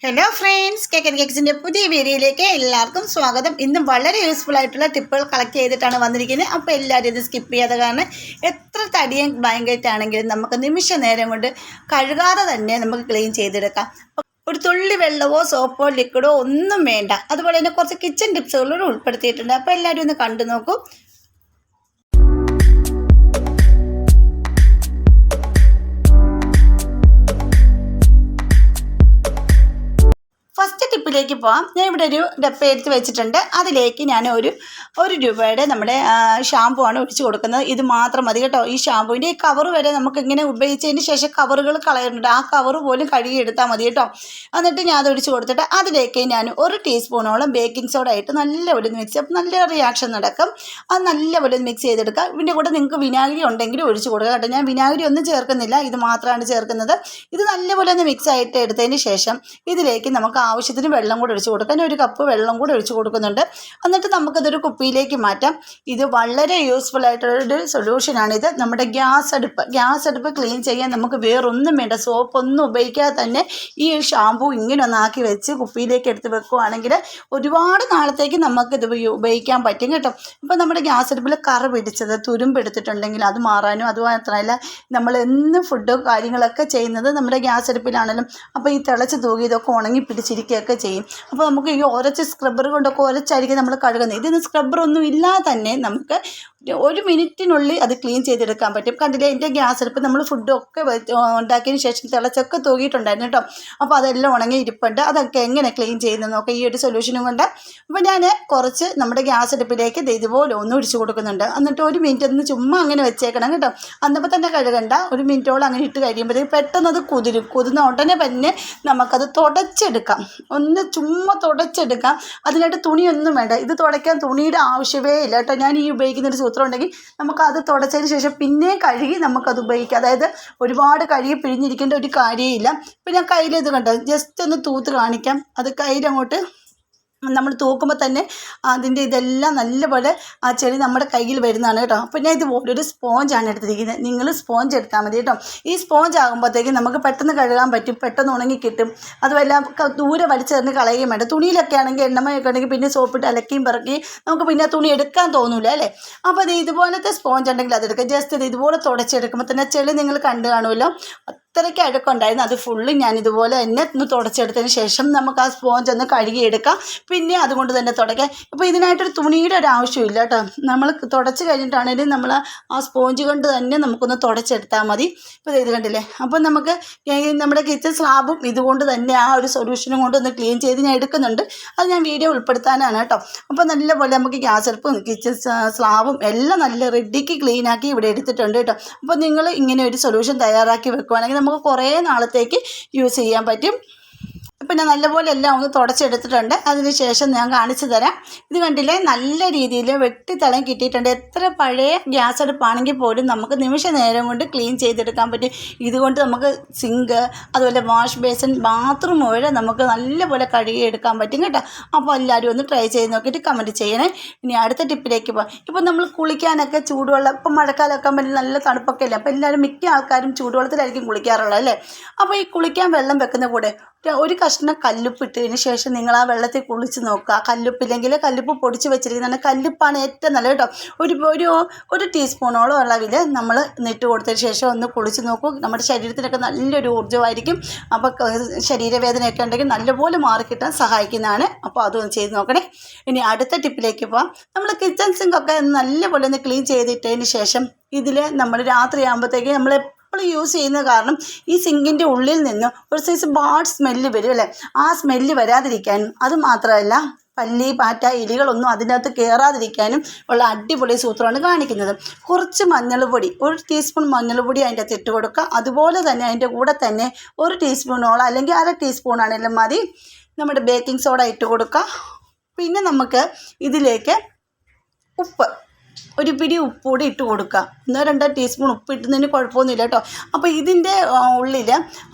Hello friends, cake and കേക്സിൻ്റെ പുതിയ വീഡിയോയിലേക്ക് എല്ലാവർക്കും സ്വാഗതം. ഇന്നും വളരെ യൂസ്ഫുൾ ആയിട്ടുള്ള ടിപ്പുകൾ കളക്ട് ചെയ്തിട്ടാണ് വന്നിരിക്കുന്നത്. അപ്പോൾ എല്ലാവരും ഇത് സ്കിപ്പ് ചെയ്യാതെ, കാരണം എത്ര തടിയും ബ്ലാങ്കറ്റാണെങ്കിലും നമുക്ക് നിമിഷ നേരം കൊണ്ട് കഴുകാതെ തന്നെ നമുക്ക് ക്ലീൻ ചെയ്തെടുക്കാം. ഒരു തുള്ളി വെള്ളമോ സോപ്പോ ലിക്വിഡോ ഒന്നും വേണ്ട. അതുപോലെ തന്നെ കുറച്ച് കിച്ചൺ ടിപ്സുകളോട് ഉൾപ്പെടുത്തിയിട്ടുണ്ട്. അപ്പോൾ എല്ലാവരും ഒന്ന് കണ്ടു നോക്കൂ. ഫസ്റ്റ് ടിപ്പിലേക്ക് പോകാം. ഞാൻ ഇവിടെ ഒരു ഡപ്പ എടുത്ത് വെച്ചിട്ടുണ്ട്. അതിലേക്ക് ഞാൻ ഒരു രൂപയുടെ നമ്മുടെ ഷാമ്പു ആണ് ഒഴിച്ച് കൊടുക്കുന്നത്. ഇത് മാത്രം മതി കേട്ടോ. ഈ ഷാമ്പുവിൻ്റെ ഈ കവർ വരെ നമുക്ക് ഇങ്ങനെ ഉപയോഗിച്ചതിന് ശേഷം കവറുകൾ കളയുന്നുണ്ട്. ആ കവർ പോലും കഴുകിയെടുത്താൽ മതി കേട്ടോ. എന്നിട്ട് ഞാൻ അത് ഒഴിച്ച് കൊടുത്തിട്ട് അതിലേക്ക് ഞാൻ 1 ടീസ്പൂണോളം ബേക്കിംഗ് സോഡ ആയിട്ട് നല്ലപോലെ മിക്സ് ചെയ്യും. നല്ല റിയാക്ഷൻ നടക്കും. അത് നല്ലപോലെ മിക്സ് ചെയ്തെടുക്കുക. ഇതിൻ്റെ കൂടെ നിങ്ങൾക്ക് വിനാഗിരി ഉണ്ടെങ്കിലും ഒഴിച്ച് കൊടുക്കുക കേട്ടോ. ഞാൻ വിനാഗിരി ഒന്നും ചേർക്കുന്നില്ല, ഇത് മാത്രമാണ് ചേർക്കുന്നത്. ഇത് നല്ലപോലെ ഒന്ന് മിക്സ് ആയിട്ട് എടുത്തതിന് ശേഷം ഇതിലേക്ക് നമുക്ക് ആവശ്യത്തിന് വെള്ളം കൂടെ ഒഴിച്ച് കൊടുക്കാൻ 1 കപ്പ് വെള്ളം കൂടെ ഒഴിച്ച് കൊടുക്കുന്നുണ്ട്. എന്നിട്ട് നമുക്കതൊരു കുപ്പിയിലേക്ക് മാറ്റാം. ഇത് വളരെ യൂസ്ഫുൾ ആയിട്ടുള്ളൊരു സൊല്യൂഷനാണിത്. നമ്മുടെ ഗ്യാസ് അടുപ്പ് ക്ലീൻ ചെയ്യാൻ നമുക്ക് വേറൊന്നും വേണ്ട, സോപ്പൊന്നും ഉപയോഗിക്കാതെ തന്നെ ഈ ഷാമ്പു ഇങ്ങനെ ഒന്നാക്കി വെച്ച് കുപ്പിയിലേക്ക് എടുത്ത് വെക്കുകയാണെങ്കിൽ ഒരുപാട് നാളത്തേക്ക് നമുക്കിത് ഉപയോഗിക്കാൻ പറ്റും കേട്ടോ. ഇപ്പോൾ നമ്മുടെ ഗ്യാസ് അടുപ്പിൽ കറ പിടിച്ചത് തുരുമ്പെടുത്തിട്ടുണ്ടെങ്കിൽ അത് മാറാനും, അതുമാത്രമല്ല നമ്മൾ എന്ന് ഫുഡ് കാര്യങ്ങളൊക്കെ ചെയ്യുന്നത് നമ്മുടെ ഗ്യാസ് അടുപ്പിലാണെങ്കിലും അപ്പോൾ ഈ തിളച്ച് തൂകി ഇതൊക്കെ ഉണങ്ങി പിടിച്ചിരിക്കുകയൊക്കെ ചെയ്യും. അപ്പോൾ നമുക്ക് ഈ ഉരച്ച് സ്ക്രബ്ബർ കൊണ്ടൊക്കെ ഉരച്ചായിരിക്കും നമ്മൾ കഴുകുന്നത്. ഇതിന് സ്ക്രബ്ബറൊന്നും ഇല്ലാതെ തന്നെ നമുക്ക് 1 മിനിറ്റിനുള്ളിൽ അത് ക്ലീൻ ചെയ്തെടുക്കാൻ പറ്റും. കണ്ടില്ലേ, എൻ്റെ ഗ്യാസ് അടുപ്പ് നമ്മൾ ഫുഡൊക്കെ ഉണ്ടാക്കിയതിന് ശേഷം തിളച്ചൊക്കെ തൂകിയിട്ടുണ്ടായിരുന്നു കേട്ടോ. അപ്പോൾ അതെല്ലാം ഉണങ്ങി ഇരിപ്പുണ്ട്. അതൊക്കെ എങ്ങനെ ക്ലീൻ ചെയ്യുന്നത് നോക്കാം ഈ ഒരു സൊല്യൂഷനും കൊണ്ട്. അപ്പോൾ ഞാൻ കുറച്ച് നമ്മുടെ ഗ്യാസ് അടുപ്പിലേക്ക് ഇതുപോലെ ഒന്ന് ഒഴിച്ച് കൊടുക്കുന്നുണ്ട്. എന്നിട്ട് 1 മിനിറ്റ് ഒന്ന് ചുമ്മാ അങ്ങനെ വെച്ചേക്കണം കേട്ടോ. അന്നപ്പോൾ തന്നെ കഴുകണ്ട. 1 മിനിറ്റോളം അങ്ങനെ ഇട്ട് കഴിയുമ്പോഴത്തേക്ക് പെട്ടെന്ന് അത് കുതിരുന്ന ഉടനെ തന്നെ നമുക്കത് തുടച്ചെടുക്കാം. ഒന്ന് ചുമ്മാ തുടച്ചെടുക്കാം. അതിനായിട്ട് തുണിയൊന്നും വേണ്ട. ഇത് തുടയ്ക്കാൻ തുണിയുടെ ആവശ്യമേ ഇല്ല കേട്ടോ. ഞാൻ ഈ ഉപയോഗിക്കുന്നൊരു സൂത്രം ഉണ്ടെങ്കിൽ നമുക്കത് തുടച്ചതിന് ശേഷം പിന്നെ കഴുകി നമുക്കത് ഉപയോഗിക്കാം. അതായത് ഒരുപാട് കഴുകി പിഴിഞ്ഞിരിക്കേണ്ട ഒരു കാര്യമില്ല. ഇപ്പം ഞാൻ കയ്യിൽ ഇത് കണ്ടോ, ജസ്റ്റ് ഒന്ന് തൂത്ത് കാണിക്കാം. അത് കയ്യിലങ്ങോട്ട് നമ്മൾ തൂക്കുമ്പോൾ തന്നെ അതിൻ്റെ ഇതെല്ലാം നല്ലപോലെ ആ ചെളി നമ്മുടെ കയ്യിൽ വരുന്നതാണ് കേട്ടോ. അപ്പോൾ ഞാൻ ഇതുപോലെ ഒരു സ്പോഞ്ചാണ് എടുത്തിരിക്കുന്നത്. നിങ്ങൾ സ്പോഞ്ച് എടുത്താൽ മതി കേട്ടോ. ഈ സ്പോഞ്ച് ആകുമ്പോഴത്തേക്കും നമുക്ക് പെട്ടെന്ന് കഴുകാൻ പറ്റും, പെട്ടെന്ന് ഉണങ്ങി കിട്ടും. അതുമെല്ലാം ദൂരെ വലിച്ചെറിഞ്ഞ് കളയുകയും വേണ്ട. തുണിയിലൊക്കെ ആണെങ്കിൽ എണ്ണമയൊക്കെ ഉണ്ടെങ്കിൽ പിന്നെ സോപ്പിട്ട് അലക്കിയും പിറക്കി നമുക്ക് പിന്നെ തുണി എടുക്കാൻ തോന്നില്ല അല്ലേ. അപ്പോൾ അത് ഇതുപോലത്തെ സ്പോഞ്ച് ഉണ്ടെങ്കിൽ അതെടുക്കുക. ജസ്റ്റ് ഇതുപോലെ തുടച്ചെടുക്കുമ്പോൾ തന്നെ ചെളി നിങ്ങൾ കണ്ടു കാണുമല്ലോ. അത്രയ്ക്ക് അഴുക്കുണ്ടായിരുന്നു. അത് ഫുള്ള് ഞാൻ ഇതുപോലെ തന്നെ ഒന്ന് തുടച്ചെടുത്തതിന് ശേഷം നമുക്ക് ആ സ്പോഞ്ച് ഒന്ന് കഴുകിയെടുക്കാം. പിന്നെ അതുകൊണ്ട് തന്നെ തുടയ്ക്കാം. ഇപ്പോൾ ഇതിനായിട്ടൊരു തുണിയുടെ ഒരു ആവശ്യമില്ല കേട്ടോ. നമ്മൾ തുടച്ച് കഴിഞ്ഞിട്ടാണെങ്കിലും നമ്മൾ ആ സ്പോഞ്ച് കൊണ്ട് തന്നെ നമുക്കൊന്ന് തുടച്ചെടുത്താൽ മതി. ഇപ്പോൾ ഇത് കണ്ടില്ലേ. അപ്പോൾ നമുക്ക് നമ്മുടെ കിച്ചൺ സ്ലാബും ഇതുകൊണ്ട് തന്നെ ആ ഒരു സൊല്യൂഷനും കൊണ്ട് ഒന്ന് ക്ലീൻ ചെയ്ത് ഞാൻ എടുക്കുന്നുണ്ട്. അത് ഞാൻ വീഡിയോ ഉൾപ്പെടുത്താനാണ് കേട്ടോ. അപ്പോൾ നല്ലപോലെ നമുക്ക് ഗ്യാസ് അടുപ്പും കിച്ചൺ സ്ലാബും എല്ലാം നല്ല റെഡിക്ക് ക്ലീനാക്കി ഇവിടെ എടുത്തിട്ടുണ്ട് കേട്ടോ. അപ്പോൾ നിങ്ങൾ ഇങ്ങനെ ഒരു സൊല്യൂഷൻ തയ്യാറാക്കി വെക്കുകയാണെങ്കിൽ നമുക്ക് കുറേ നാളത്തേക്ക് യൂസ് ചെയ്യാൻ പറ്റും. പിന്നെ നല്ലപോലെ എല്ലാം ഒന്ന് തുടച്ചെടുത്തിട്ടുണ്ട്. അതിന് ശേഷം ഞാൻ കാണിച്ചു തരാം. ഇത് കണ്ടില്ലേ, നല്ല രീതിയിൽ വെട്ടിത്തിളങ്ങി കിട്ടിയിട്ടുണ്ട്. എത്ര പഴയ ഗ്യാസ് അടുപ്പാണെങ്കിൽ പോലും നമുക്ക് നിമിഷ നേരം കൊണ്ട് ക്ലീൻ ചെയ്തെടുക്കാൻ പറ്റും. ഇതുകൊണ്ട് നമുക്ക് സിങ്ക്, അതുപോലെ വാഷ് ബേസിൻ, ബാത്റൂം വരെ നമുക്ക് നല്ലപോലെ കഴുകിയെടുക്കാൻ പറ്റും കേട്ടോ. അപ്പോൾ എല്ലാവരും ഒന്ന് ട്രൈ ചെയ്ത് നോക്കിയിട്ട് കമൻറ്റ് ചെയ്യണേ. ഇനി അടുത്ത ടിപ്പിലേക്ക് പോകാം. ഇപ്പോൾ നമ്മൾ കുളിക്കാനൊക്കെ ചൂടുവെള്ളം, ഇപ്പം മഴക്കാലമൊക്കെ ആകുമ്പോൾ നല്ല തണുപ്പൊക്കെ അല്ലേ. അപ്പോൾ എല്ലാവരും മിക്ക ആൾക്കാരും ചൂടുവെള്ളത്തിലായിരിക്കും കുളിക്കാറുള്ളത് അല്ലേ. അപ്പോൾ ഈ കുളിക്കാൻ വെള്ളം വെക്കുന്ന കൂടെ 1 കഷ്ണം കല്ലുപ്പ് ഇട്ടതിന് ശേഷം നിങ്ങൾ ആ വെള്ളത്തിൽ കുളിച്ച് നോക്കുക. കല്ലുപ്പില്ലെങ്കിൽ കല്ലുപ്പ് പൊടിച്ച് വെച്ചിരിക്കുന്നതാണ്. കല്ലുപ്പാണ് ഏറ്റവും നല്ലത് കേട്ടോ. ഒരു ടീസ്പൂണോളം അളവിൽ നമ്മൾ ഇട്ട് കൊടുത്തതിന് ശേഷം ഒന്ന് കുളിച്ച് നോക്കൂ. നമ്മുടെ ശരീരത്തിനൊക്കെ നല്ലൊരു ഊർജ്ജമായിരിക്കും. അപ്പോൾ ശരീരവേദനയൊക്കെ ഉണ്ടെങ്കിൽ നല്ലപോലെ മാറിക്കിട്ടാൻ സഹായിക്കുന്നതാണ്. അപ്പോൾ അതൊന്ന് ചെയ്ത് നോക്കണേ. ഇനി അടുത്ത ടിപ്പിലേക്ക് പോകാം. നമ്മൾ കിച്ചൺ സിങ്കൊക്കെ നല്ലപോലെ ഒന്ന് ക്ലീൻ ചെയ്തിട്ടതിന് ശേഷം ഇതിൽ നമ്മൾ രാത്രിയാകുമ്പോഴത്തേക്ക് നമ്മൾ എപ്പോഴും യൂസ് ചെയ്യുന്നത് കാരണം ഈ സിങ്കിൻ്റെ ഉള്ളിൽ നിന്ന് ഒരു സൈസ് ബാഡ് സ്മെല്ല് വരും അല്ലേ. ആ സ്മെല്ല് വരാതിരിക്കാനും അതുമാത്രമല്ല പല്ലി, പാറ്റ, എലികളൊന്നും അതിനകത്ത് കയറാതിരിക്കാനും ഉള്ള അടിപൊളി സൂത്രമാണ് കാണിക്കുന്നത്. കുറച്ച് മഞ്ഞൾപ്പൊടി, 1 ടീസ്പൂൺ മഞ്ഞൾപ്പൊടി അതിൻ്റെ അകത്ത് ഇട്ട് കൊടുക്കുക. അതുപോലെ തന്നെ അതിൻ്റെ കൂടെ തന്നെ 1 ടീസ്പൂണോളം അല്ലെങ്കിൽ 1/2 ടീസ്പൂൺ ആണെങ്കിലും മതി നമ്മുടെ ബേക്കിംഗ് സോഡ ഇട്ട് കൊടുക്കുക. പിന്നെ നമുക്ക് ഇതിലേക്ക് ഉപ്പ്, 1 പിടി ഉപ്പ് കൂടി ഇട്ട് കൊടുക്കുക. 1-2 ടീസ്പൂൺ ഉപ്പ് ഇട്ടുന്നതിന് കുഴപ്പമൊന്നുമില്ല കേട്ടോ. അപ്പോൾ ഇതിൻ്റെ ഉള്ളിൽ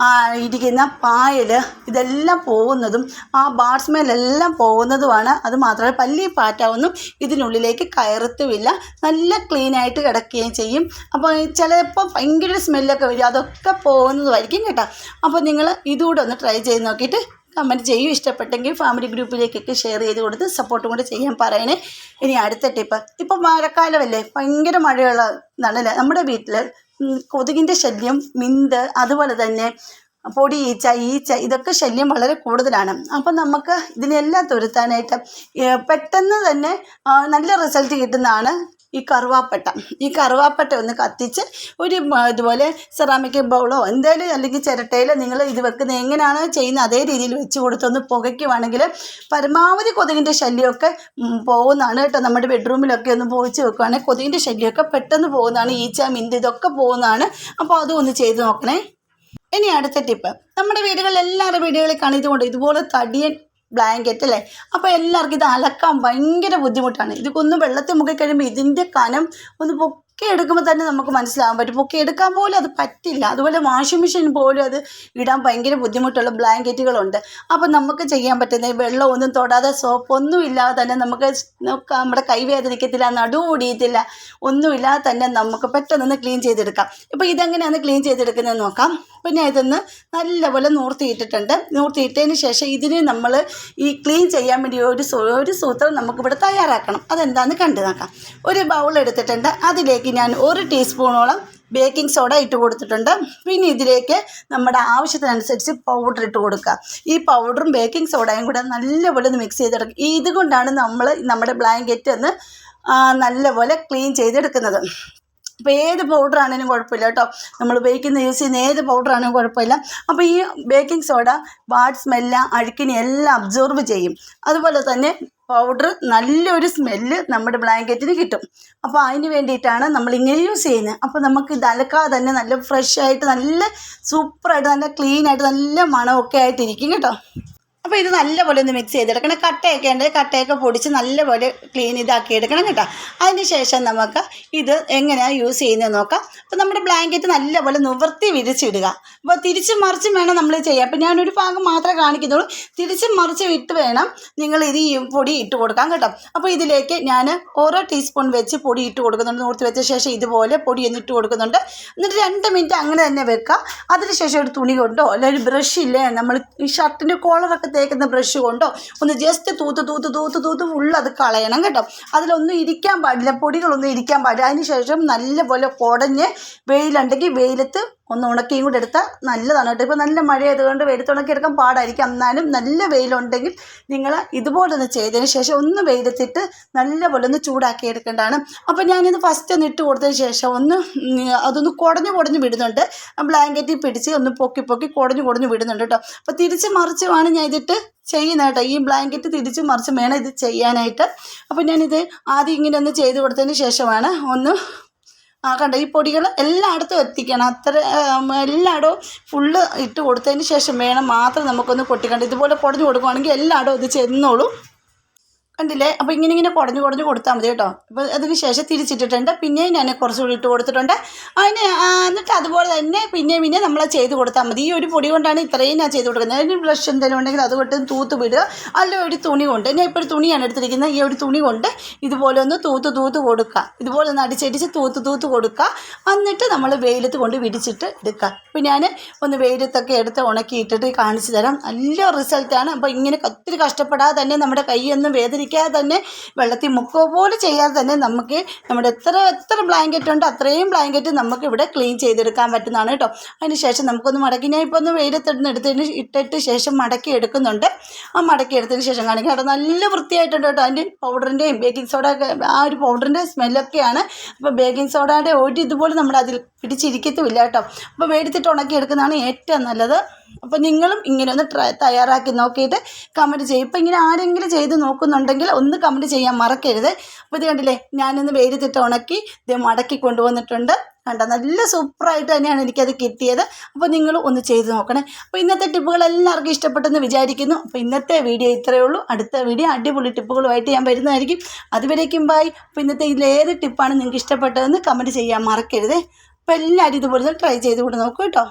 ഇരിക്കുന്ന പായൽ ഇതെല്ലാം പോകുന്നതും ആ ബാഡ് സ്മെല്ലെല്ലാം പോകുന്നതുമാണ്. അത് മാത്രമല്ല പല്ലി, പാറ്റ ഒന്നും ഇതിനുള്ളിലേക്ക് കയറത്തുമില്ല. നല്ല ക്ലീനായിട്ട് കിടക്കുകയും ചെയ്യും. അപ്പോൾ ചിലപ്പോൾ ഭയങ്കര സ്മെല്ലൊക്കെ വരും, അതൊക്കെ പോകുന്നതുമായിരിക്കും കേട്ടോ. അപ്പോൾ നിങ്ങൾ ഇതുകൂടെ ഒന്ന് ട്രൈ ചെയ്ത് നോക്കിയിട്ട് കമൻറ്റ് ചെയ്യും. ഇഷ്ടപ്പെട്ടെങ്കിൽ ഫാമിലി ഗ്രൂപ്പിലേക്കൊക്കെ ഷെയർ ചെയ്ത് കൊടുത്ത് സപ്പോർട്ടും കൂടെ ചെയ്യാൻ പറയണേ. ഇനി അടുത്ത ടിപ്പ്, ഇപ്പം മഴക്കാലമല്ലേ, ഭയങ്കര മഴയുള്ള ഇതാണല്ലേ നമ്മുടെ വീട്ടിൽ. കൊതുകിൻ്റെ ശല്യം, മിന്ത്, അതുപോലെ തന്നെ പൊടി ഈച്ച ഇതൊക്കെ ശല്യം വളരെ കൂടുതലാണ്. അപ്പം നമുക്ക് ഇതിനെല്ലാം തുരത്താനായിട്ട് പെട്ടെന്ന് തന്നെ നല്ല റിസൾട്ട് കിട്ടുന്നതാണ് ഈ കറുവാപ്പട്ട ഒന്ന് കത്തിച്ച് ഒരു ഇതുപോലെ സെറാമിക് ബൗളോ എന്തായാലും അല്ലെങ്കിൽ ചിരട്ടയിലോ നിങ്ങൾ ഇത് വെക്കുന്നത് എങ്ങനെയാണ് ചെയ്യുന്നത് അതേ രീതിയിൽ വെച്ച് കൊടുത്തൊന്ന് പുകയ്ക്കുവാണെങ്കിൽ പരമാവധി കൊതുകിൻ്റെ ശല്യമൊക്കെ പോകുന്നതാണ് കേട്ടോ. നമ്മുടെ ബെഡ്റൂമിലൊക്കെ ഒന്ന് പോയിച്ച് വെക്കുകയാണെങ്കിൽ കൊതുകിൻ്റെ ശല്യമൊക്കെ പെട്ടെന്ന് പോകുന്നതാണ്. ഈച്ച, മിന്ത് ഇതൊക്കെ പോകുന്നതാണ്. അപ്പോൾ അതും ഒന്ന് ചെയ്ത് നോക്കണേ. ഇനി അടുത്ത ടിപ്പ്, നമ്മുടെ വീടുകളിൽ എല്ലാവരുടെ വീടുകളിൽ കാണുന്നതുകൊണ്ട് ഇതുപോലെ തടിയൻ ബ്ലാങ്കറ്റ് അല്ലേ. അപ്പോൾ എല്ലാവർക്കും ഇത് അലക്കാൻ ഭയങ്കര ബുദ്ധിമുട്ടാണ്. ഇതൊക്കെ ഒന്ന് വെള്ളത്തിൽ മുക്കി കഴിയുമ്പോൾ ഇതിൻ്റെ കനം ഒന്ന് പൊക്കി എടുക്കുമ്പോൾ തന്നെ നമുക്ക് മനസ്സിലാകാൻ പറ്റും. പൊക്കി എടുക്കാൻ പോലും അത് പറ്റില്ല. അതുപോലെ വാഷിംഗ് മെഷീൻ പോലും അത് ഇടാൻ ഭയങ്കര ബുദ്ധിമുട്ടുള്ള ബ്ലാങ്കറ്റുകളുണ്ട്. അപ്പോൾ നമുക്ക് ചെയ്യാൻ പറ്റുന്നത് വെള്ളം ഒന്നും തൊടാതെ സോപ്പൊന്നും ഇല്ലാതെ തന്നെ നമുക്ക് നമ്മുടെ കൈ വേദനിക്കത്തില്ല, നടുവൊടിയത്തില്ല, ഒന്നുമില്ലാതെ തന്നെ നമുക്ക് പെട്ടെന്ന് ക്ലീൻ ചെയ്തെടുക്കാം. ഇപ്പോൾ ഇതെങ്ങനെയാണ് ക്ലീൻ ചെയ്തെടുക്കുന്നതെന്ന് നോക്കാം. പിന്നെ ഇതൊന്ന് നല്ലപോലെ നൂർത്തിയിട്ടതിന് ശേഷം ഇതിന് നമ്മൾ ഈ ക്ലീൻ ചെയ്യാൻ വേണ്ടി ഒരു സൂത്രം നമുക്കിവിടെ തയ്യാറാക്കണം. അതെന്താണെന്ന് കണ്ടു നോക്കാം. ഒരു ബൗൾ എടുത്തിട്ടുണ്ട്. അതിലേക്ക് ഞാൻ 1 ടീസ്പൂണോളം ബേക്കിംഗ് സോഡ ഇട്ട് കൊടുത്തിട്ടുണ്ട്. പിന്നെ ഇതിലേക്ക് നമ്മുടെ ആവശ്യത്തിനനുസരിച്ച് പൗഡർ ഇട്ട് കൊടുക്കുക. ഈ പൗഡറും ബേക്കിംഗ് സോഡയും കൂടെ നല്ലപോലെ ഒന്ന് മിക്സ് ചെയ്തെടുക്കുക. ഇതുകൊണ്ടാണ് നമ്മൾ നമ്മുടെ ബ്ലാങ്കറ്റ് ഒന്ന് നല്ലപോലെ ക്ലീൻ ചെയ്തെടുക്കുന്നത്. അപ്പോൾ ഏത് പൗഡറാണെങ്കിലും കുഴപ്പമില്ല കേട്ടോ. നമ്മൾ ഉപയോഗിക്കുന്ന യൂസ് ചെയ്യുന്ന ഏത് പൗഡറാണെങ്കിലും കുഴപ്പമില്ല. അപ്പോൾ ഈ ബേക്കിംഗ് സോഡ ബാഡ് സ്മെല്ല്, അഴുക്കിനെ എല്ലാം അബ്സോർബ് ചെയ്യും. അതുപോലെ തന്നെ പൗഡർ നല്ലൊരു സ്മെല്ല് നമ്മുടെ ബ്ലാങ്കറ്റിന് കിട്ടും. അപ്പോൾ അതിന് വേണ്ടിയിട്ടാണ് നമ്മളിങ്ങനെ യൂസ് ചെയ്യുന്നത്. അപ്പോൾ നമുക്ക് ഇത് അലക്കാതെ തന്നെ നല്ല ഫ്രഷ് ആയിട്ട്, നല്ല സൂപ്പറായിട്ട്, നല്ല ക്ലീനായിട്ട്, നല്ല മണമൊക്കെ ആയിട്ടിരിക്കും കേട്ടോ. അപ്പോൾ ഇത് നല്ലപോലെ ഒന്ന് മിക്സ് ചെയ്തെടുക്കണം. കട്ടയൊക്കെ ഉണ്ട്, കട്ടയൊക്കെ പൊടിച്ച് നല്ലപോലെ ഇതാക്കി എടുക്കണം കേട്ടോ. അതിന് ശേഷം നമുക്ക് ഇത് എങ്ങനെയാണ് യൂസ് ചെയ്യുന്നത് നോക്കാം. അപ്പോൾ നമ്മുടെ ബ്ലാങ്കറ്റ് നല്ലപോലെ നിവർത്തി വിരിച്ചിടുക. അപ്പോൾ തിരിച്ചും മറിച്ചും വേണം നമ്മൾ ചെയ്യാം. അപ്പോൾ ഞാനൊരു ഭാഗം മാത്രമേ കാണിക്കുന്നുള്ളൂ. തിരിച്ചും മറിച്ചും ഇട്ട് വേണം നിങ്ങൾ ഇത് ഈ പൊടി ഇട്ട് കൊടുക്കാം കേട്ടോ. അപ്പോൾ ഇതിലേക്ക് ഞാൻ ഓരോ ടീസ്പൂൺ വെച്ച് പൊടി ഇട്ട് കൊടുക്കുന്നുണ്ട്. നൂർത്തി വെച്ച ശേഷം ഇതുപോലെ പൊടി ഒന്ന് ഇട്ട് കൊടുക്കുന്നുണ്ട്. എന്നിട്ട് 2 മിനിറ്റ് അങ്ങനെ തന്നെ വെക്കുക. അതിനുശേഷം ഒരു തുണി കൊണ്ടോ അല്ലെങ്കിൽ ഒരു ബ്രഷ് ഇല്ലേ, നമ്മൾ ഈ ഷർട്ടിൻ്റെ കോളറൊക്കെ തേക്കുന്ന ബ്രഷ് കൊണ്ടോ ഒന്ന് ജസ്റ്റ് തൂത്ത് ഫുള്ള് അത് കളയണം കേട്ടോ. അതിലൊന്നും ഇരിക്കാൻ പാടില്ല, പൊടികളൊന്നും ഇരിക്കാൻ പാടില്ല. അതിന് ശേഷം നല്ലപോലെ കുടഞ്ഞ് വെയിലുണ്ടെങ്കിൽ വെയിലത്ത് ഒന്ന് ഉണക്കിയും കൂടെ എടുത്താൽ നല്ലതാണ് കേട്ടോ. ഇപ്പോൾ നല്ല മഴയായതുകൊണ്ട് വെയിലത്ത് ഉണക്കിയെടുക്കാൻ പാടായിരിക്കും. എന്നാലും നല്ല വെയിലുണ്ടെങ്കിൽ നിങ്ങൾ ഇതുപോലെ ഒന്ന് ചെയ്തതിന് ശേഷം ഒന്ന് വെയിലത്തിട്ട് നല്ലപോലെ ഒന്ന് ചൂടാക്കി എടുക്കേണ്ടതാണ്. അപ്പോൾ ഞാനിത് ഫസ്റ്റ് ഒന്ന് ഇട്ട് കൊടുത്തതിന് ശേഷം അതൊന്ന് കുടഞ്ഞു വിടുന്നുണ്ട്. ബ്ലാങ്കറ്റിൽ പിടിച്ച് ഒന്ന് പൊക്കി കുടഞ്ഞു വിടുന്നുണ്ട് കേട്ടോ. അപ്പോൾ തിരിച്ച് മറിച്ചുമാണ് ഞാൻ ഇതിട്ട് ചെയ്യുന്നത് കേട്ടോ. ഈ ബ്ലാങ്കറ്റ് തിരിച്ച് മറിച്ച് വേണം ഇത് ചെയ്യാനായിട്ട്. അപ്പോൾ ഞാനിത് ആദ്യം ഇങ്ങനെ ഒന്ന് ചെയ്ത് കൊടുത്തതിന് ശേഷമാണ് ഒന്ന് കണ്ട ഈ പൊടികൾ എല്ലായിടത്തും എത്തിക്കണം. എല്ലായിടവും ഫുള്ള് ഇട്ട് കൊടുത്തതിന് ശേഷം വേണം മാത്രം നമുക്കൊന്ന് കൊട്ടിക്കണ്ട. ഇതുപോലെ കുടഞ്ഞു കൊടുക്കുകയാണെങ്കിൽ എല്ലായിടവും ഇത് ചെന്നോളും. കണ്ടില്ലേ? അപ്പോൾ ഇങ്ങനെ കുടഞ്ഞു കൊടുത്താൽ മതി കേട്ടോ. അപ്പോൾ അതിന് ശേഷം തിരിച്ചിട്ടിട്ടുണ്ട്. പിന്നെയും ഞാൻ കുറച്ചുകൂടി ഇട്ട് കൊടുത്തിട്ടുണ്ട്. എന്നിട്ട് അതുപോലെ തന്നെ പിന്നെ നമ്മൾ ചെയ്ത് കൊടുത്താൽ മതി. ഈ ഒരു പൊടി കൊണ്ടാണ് ഇത്രയും ഞാൻ ചെയ്ത് കൊടുക്കുന്നത്. അതിന് ബ്രഷ് എന്തെങ്കിലും ഉണ്ടെങ്കിൽ അതുകൊണ്ട് തൂത്ത് വിടുക. അല്ല ഒരു തുണി കൊണ്ട്, ഞാൻ ഇപ്പോൾ ഒരു തുണിയാണ് എടുത്തിരിക്കുന്നത്. ഈ ഒരു തുണി കൊണ്ട് ഇതുപോലെ ഒന്ന് തൂത്ത് കൊടുക്കുക. ഇതുപോലെ ഒന്ന് അടിച്ചടിച്ച് തൂത്ത് കൊടുക്കുക. എന്നിട്ട് നമ്മൾ വെയിലത്ത് കൊണ്ട് വിരിച്ചിട്ട് എടുക്കുക. അപ്പോൾ ഞാൻ ഒന്ന് വെയിലത്തൊക്കെ എടുത്ത് ഉണക്കിയിട്ടിട്ട് കാണിച്ചു തരാം. നല്ല റിസൾട്ടാണ്. അപ്പോൾ ഇങ്ങനെ ഒത്തിരി കഷ്ടപ്പെടാതെ തന്നെ നമ്മുടെ കൈയൊന്നും വേദനിക്കാതെ തന്നെ വെള്ളത്തിൽ മുക്കുക പോലെ ചെയ്യാതെ തന്നെ നമുക്ക് നമ്മുടെ എത്ര ബ്ലാങ്കറ്റ് ഉണ്ട് അത്രയും ബ്ലാങ്കറ്റ് നമുക്ക് ഇവിടെ ക്ലീൻ ചെയ്തെടുക്കാൻ പറ്റുന്നതാണ് കേട്ടോ. അതിന് ശേഷം നമുക്കൊന്ന് മടക്കി, ഞാൻ ഇപ്പോൾ ഒന്ന് ഇട്ടിട്ട് ശേഷം മടക്കി എടുക്കുന്നുണ്ട്. ആ മടക്കി എടുത്തതിന് ശേഷം കാണിക്കുക കേട്ടോ. നല്ല വൃത്തിയായിട്ടുണ്ട് കേട്ടോ. അതിൻ്റെ പൗഡറിൻ്റെയും ബേക്കിംഗ് സോഡ ആ ഒരു പൗഡറിൻ്റെ സ്മെല്ലൊക്കെയാണ്. അപ്പോൾ ബേക്കിംഗ് സോഡയുടെ ഒരു ഇതുപോലെ നമ്മുടെ അതിൽ പിടിച്ചിരിക്കത്തുമില്ല കേട്ടോ. അപ്പോൾ മേടിച്ചിട്ട് ഉണക്കി എടുക്കുന്നതാണ് ഏറ്റവും നല്ലത്. അപ്പോൾ നിങ്ങളും ഇങ്ങനെ ഒന്ന് തയ്യാറാക്കി നോക്കിയിട്ട് കമൻറ്റ് ചെയ്യും. ഇപ്പോൾ ഇങ്ങനെ ആരെങ്കിലും ചെയ്ത് നോക്കുന്നുണ്ടെങ്കിൽ ഒന്ന് കമൻറ്റ് ചെയ്യാൻ മറക്കരുത്. അപ്പോൾ ഇത് കണ്ടില്ലേ, ഞാനൊന്ന് വെയിലത്തിട്ട് ഉണക്കി ഇത് മടക്കി കൊണ്ടുവന്നിട്ടുണ്ട്. കണ്ടോ, നല്ല സൂപ്പറായിട്ട് തന്നെയാണ് എനിക്കത് കിട്ടിയത്. അപ്പോൾ നിങ്ങൾ ഒന്ന് ചെയ്ത് നോക്കണേ. അപ്പോൾ ഇന്നത്തെ ടിപ്പുകൾ എല്ലാവർക്കും ഇഷ്ടപ്പെട്ടെന്ന് വിചാരിക്കുന്നു. അപ്പോൾ ഇന്നത്തെ വീഡിയോ ഇത്രയേ ഉള്ളൂ. അടുത്ത വീഡിയോ അടിപൊളി ടിപ്പുകളുമായിട്ട് ഞാൻ വരുന്നതായിരിക്കും. അതുവരേക്കും ബൈ. അപ്പോൾ ഇന്നത്തെ ഇതിലേത് ടിപ്പാണ് നിങ്ങൾക്ക് ഇഷ്ടപ്പെട്ടതെന്ന് കമൻറ്റ് ചെയ്യാൻ മറക്കരുത്. അപ്പോൾ എല്ലാവരും ഇതുപോലെ ട്രൈ ചെയ്ത് കൂടെ നോക്കൂ കേട്ടോ.